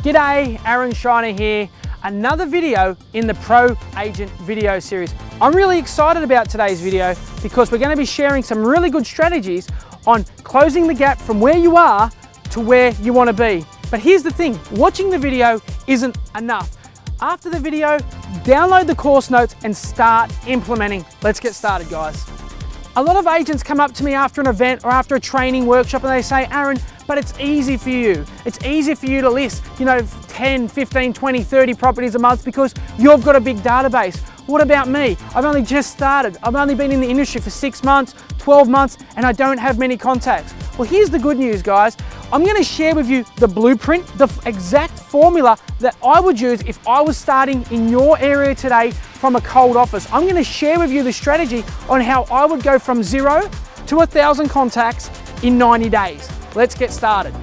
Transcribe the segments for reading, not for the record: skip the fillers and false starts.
G'day, Aaron Shiner here. Another video in the Pro Agent video series. I'm really excited about today's video because we're going to be sharing some really good strategies on closing the gap from where you are to where you want to be. But here's the thing, watching the video isn't enough. After the video, download the course notes and start implementing. Let's get started, guys. A lot of agents come up to me after an event or after a training workshop and they say, Aaron, but it's easy for you. It's easy for you to list, 10, 15, 20, 30 properties a month because you've got a big database. What about me? I've only just started. I've only been in the industry for 6 months, 12 months, and I don't have many contacts. Well, here's the good news, guys. I'm gonna share with you the blueprint, the exact formula that I would use if I was starting in your area today from a cold office. I'm gonna share with you the strategy on how I would go from 0 to 1,000 contacts in 90 days. Let's get started.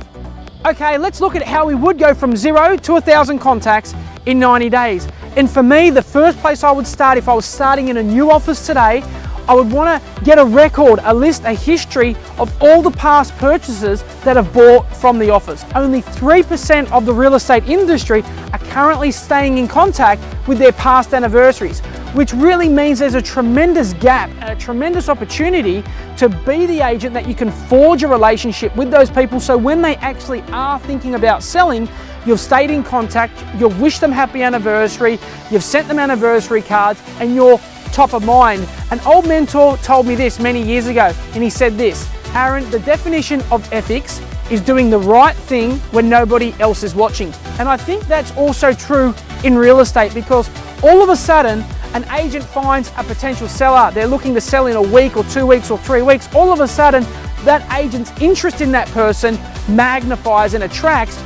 Okay, let's look at how we would go from 0 to 1,000 contacts in 90 days. And for me, the first place I would start if I was starting in a new office today, I would want to get a record, a list, a history of all the past purchases that have bought from the office. Only 3% of the real estate industry are currently staying in contact with their past anniversaries, which really means there's a tremendous gap, a tremendous opportunity to be the agent that you can forge a relationship with those people, so when they actually are thinking about selling, you've stayed in contact, you've wished them happy anniversary, you've sent them anniversary cards, and you're top of mind. An old mentor told me this many years ago, and he said this, Aaron, the definition of ethics is doing the right thing when nobody else is watching. And I think that's also true in real estate, because all of a sudden, an agent finds a potential seller, they're looking to sell in a week or 2 weeks or 3 weeks, all of a sudden, that agent's interest in that person magnifies and attracts.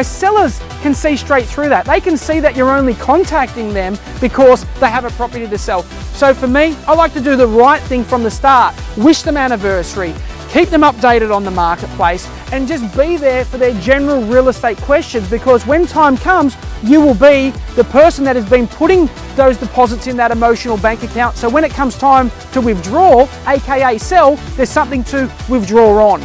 Sellers can see straight through that. They can see that you're only contacting them because they have a property to sell. So for me, I like to do the right thing from the start. Wish them anniversary, keep them updated on the marketplace, and just be there for their general real estate questions, because when time comes, you will be the person that has been putting those deposits in that emotional bank account. So when it comes time to withdraw, AKA sell, there's something to withdraw on.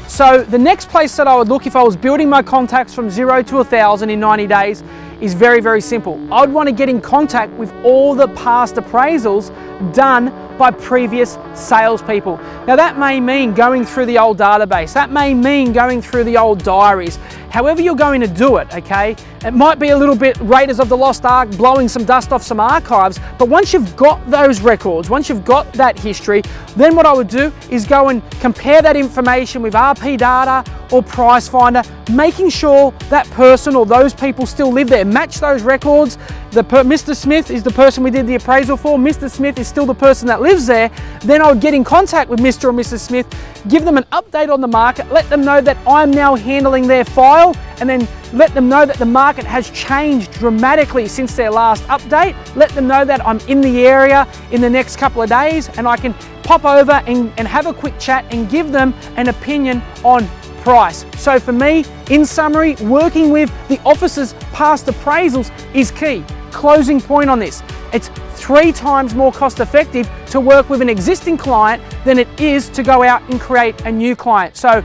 So the next place that I would look if I was building my contacts from 0 to 1,000 in 90 days is very, very simple. I'd want to get in contact with all the past appraisals done by previous salespeople. Now that may mean going through the old database, that may mean going through the old diaries, however you're going to do it, okay? It might be a little bit Raiders of the Lost Ark, blowing some dust off some archives, but once you've got those records, once you've got that history, then what I would do is go and compare that information with RP data or Price Finder, making sure that person or those people still live there. Match those records. Mr. Smith is the person we did the appraisal for. Mr. Smith is still the person that lives there. Then I would get in contact with Mr. or Mrs. Smith, give them an update on the market, let them know that I'm now handling their file, and then let them know that the market has changed dramatically since their last update. Let them know that I'm in the area in the next couple of days and I can pop over and have a quick chat and give them an opinion on price. So for me, in summary, working with the office's past appraisals is key. Closing point on this. It's 3 times more cost effective to work with an existing client than it is to go out and create a new client. So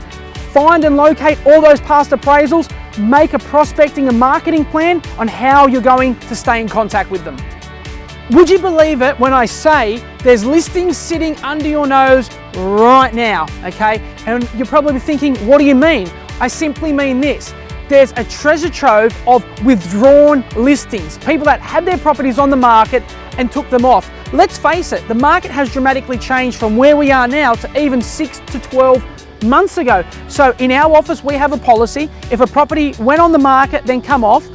find and locate all those past appraisals, make a prospecting and marketing plan on how you're going to stay in contact with them. Would you believe it when I say there's listings sitting under your nose right now, okay? And you're probably thinking, what do you mean? I simply mean this. There's a treasure trove of withdrawn listings, people that had their properties on the market and took them off. Let's face it, the market has dramatically changed from where we are now to even 6 to 12 months ago. So in our office, we have a policy. If a property went on the market, then come off,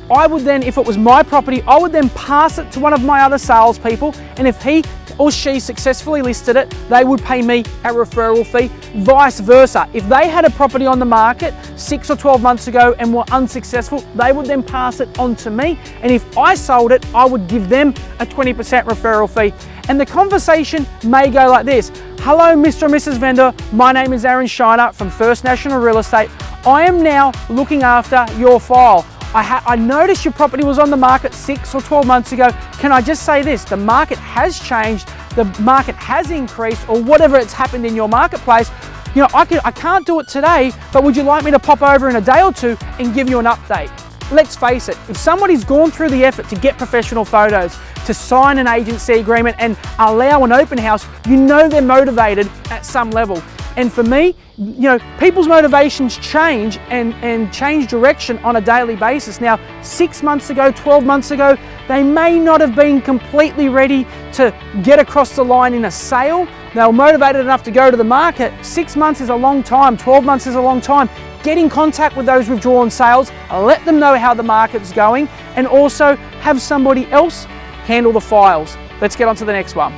I would then, if it was my property, I would then pass it to one of my other salespeople, and if he or she successfully listed it, they would pay me a referral fee, vice versa. If they had a property on the market 6 or 12 months ago and were unsuccessful, they would then pass it on to me, and if I sold it, I would give them a 20% referral fee. And the conversation may go like this. Hello, Mr. and Mrs. Vendor. My name is Aaron Shiner from First National Real Estate. I am now looking after your file. I noticed your property was on the market 6 or 12 months ago. Can I just say this? The market has changed, the market has increased, or whatever it's happened in your marketplace. you know, I can't do it today, but would you like me to pop over in a day or two and give you an update? Let's face it, if somebody's gone through the effort to get professional photos, to sign an agency agreement and allow an open house, you know they're motivated at some level. And for me, you know, people's motivations change and change direction on a daily basis. Now, 6 months ago, 12 months ago, they may not have been completely ready to get across the line in a sale. They were motivated enough to go to the market. 6 months is a long time, 12 months is a long time. Get in contact with those withdrawn sales, let them know how the market's going, and also have somebody else handle the files. Let's get on to the next one.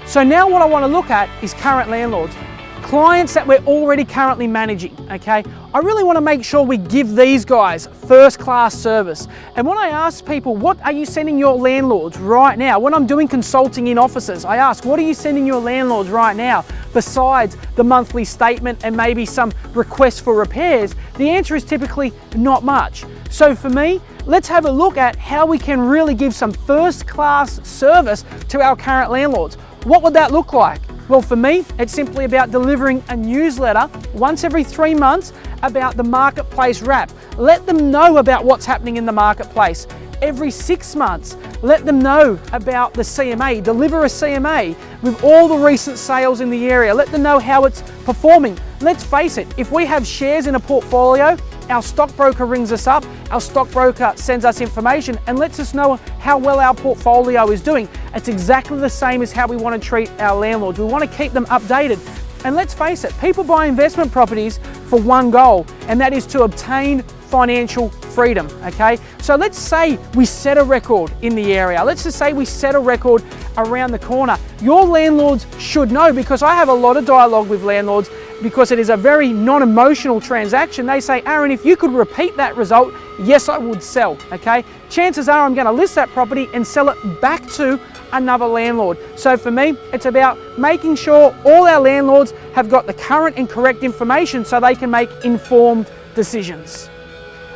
So now what I want to look at is current landlords. Clients that we're already currently managing, okay? I really want to make sure we give these guys first-class service. And when I ask people, what are you sending your landlords right now? When I'm doing consulting in offices, I ask, what are you sending your landlords right now? Besides the monthly statement and maybe some requests for repairs, the answer is typically not much. So for me, let's have a look at how we can really give some first-class service to our current landlords. What would that look like? Well, for me, it's simply about delivering a newsletter once every 3 months about the marketplace wrap. Let them know about what's happening in the marketplace. Every 6 months, let them know about the CMA. Deliver a CMA with all the recent sales in the area. Let them know how it's performing. Let's face it, if we have shares in a portfolio, our stockbroker rings us up, our stockbroker sends us information and lets us know how well our portfolio is doing. It's exactly the same as how we want to treat our landlords. We want to keep them updated. And let's face it, people buy investment properties for one goal, and that is to obtain financial freedom, okay? So let's say we set a record in the area. Let's just say we set a record around the corner. Your landlords should know, because I have a lot of dialogue with landlords because it is a very non-emotional transaction. They say, Aaron, if you could repeat that result, yes, I would sell, okay? Chances are I'm gonna list that property and sell it back to another landlord. So for me, it's about making sure all our landlords have got the current and correct information so they can make informed decisions.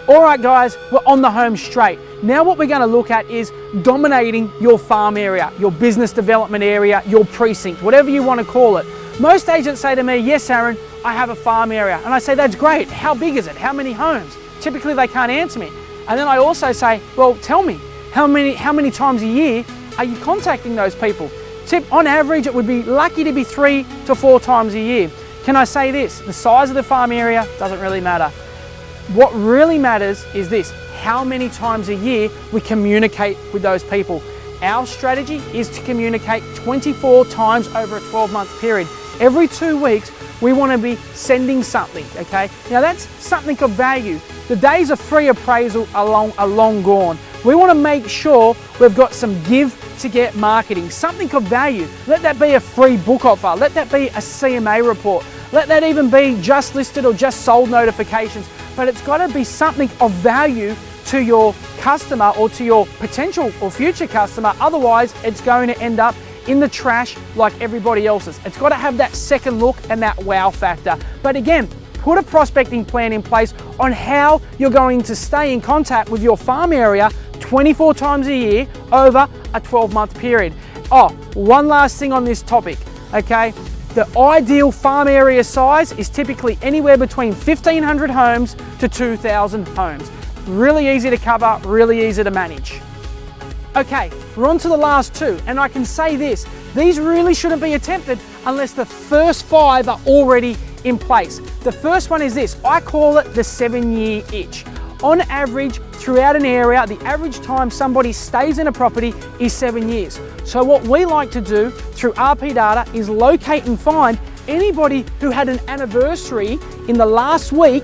All right, guys, we're on the home straight. Now what we're gonna look at is dominating your farm area, your business development area, your precinct, whatever you wanna call it. Most agents say to me, yes, Aaron, I have a farm area. And I say, that's great. How big is it? How many homes? Typically they can't answer me. And then I also say, well, tell me, how many times a year are you contacting those people? On average, it would be lucky to be 3 to 4 times a year. Can I say this? The size of the farm area doesn't really matter. What really matters is this: how many times a year we communicate with those people. Our strategy is to communicate 24 times over a 12-month period. Every 2 weeks, we want to be sending something, okay? Now that's something of value. The days of free appraisal are long gone. We want to make sure we've got some give to get marketing, something of value. Let that be a free book offer. Let that be a CMA report. Let that even be just listed or just sold notifications. But it's got to be something of value to your customer or to your potential or future customer. Otherwise, it's going to end up in the trash like everybody else's. It's got to have that second look and that wow factor. But again, put a prospecting plan in place on how you're going to stay in contact with your farm area 24 times a year over a 12-month period. Oh, one last thing on this topic, okay? The ideal farm area size is typically anywhere between 1,500 homes to 2,000 homes. Really easy to cover, really easy to manage. Okay, we're on to the last two, and I can say this: these really shouldn't be attempted unless the first 5 are already in place. The first one is this: I call it the 7-year itch. On average, throughout an area, the average time somebody stays in a property is 7 years. So what we like to do through RP data is locate and find anybody who had an anniversary in the last week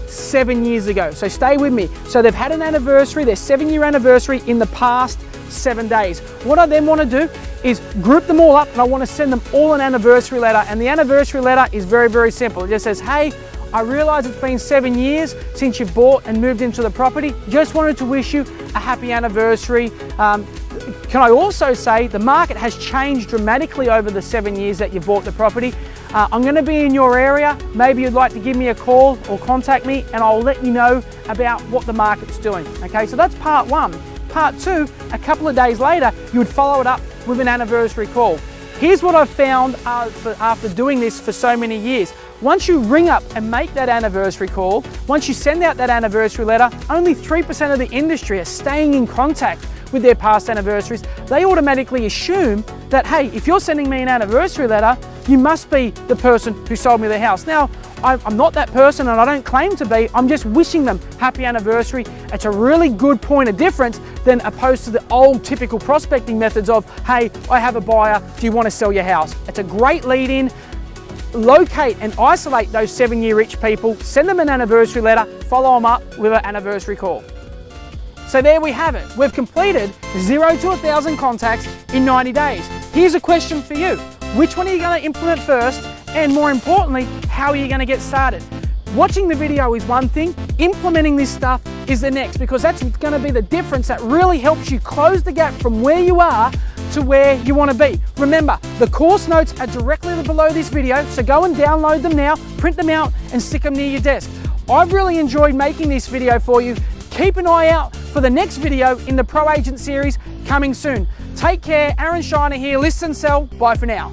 7 years ago. So stay with me. So they've had an anniversary, their 7-year anniversary in the past 7 days. What I then want to do is group them all up, and I want to send them all an anniversary letter. And the anniversary letter is very, very simple. It just says, hey, I realize it's been 7 years since you bought and moved into the property. Just wanted to wish you a happy anniversary. Can I also say the market has changed dramatically over the 7 years that you bought the property. I'm going to be in your area. Maybe you'd like to give me a call or contact me, and I'll let you know about what the market's doing. Okay, so that's part one. Part two, a couple of days later, you would follow it up with an anniversary call. Here's what I've found after doing this for so many years. once you ring up and make that anniversary call, once you send out that anniversary letter, only 3% of the industry are staying in contact with their past anniversaries. They automatically assume that, hey, if you're sending me an anniversary letter, you must be the person who sold me the house. Now, I'm not that person and I don't claim to be. I'm just wishing them happy anniversary. It's a really good point of difference than opposed to the old typical prospecting methods of, hey, I have a buyer, do you want to sell your house? It's a great lead in. Locate and isolate those 7-year rich people, send them an anniversary letter, follow them up with an anniversary call. So there we have it. We've completed 0 to 1,000 contacts in 90 days. Here's a question for you. Which one are you going to implement first? And more importantly, how are you going to get started? Watching the video is one thing, implementing this stuff is the next, because that's going to be the difference that really helps you close the gap from where you are to where you want to be. Remember, the course notes are directly below this video, so go and download them now, print them out and stick them near your desk. I've really enjoyed making this video for you. Keep an eye out for the next video in the Pro Agent series coming soon. Take care, Aaron Shiner here, List and Sell, bye for now.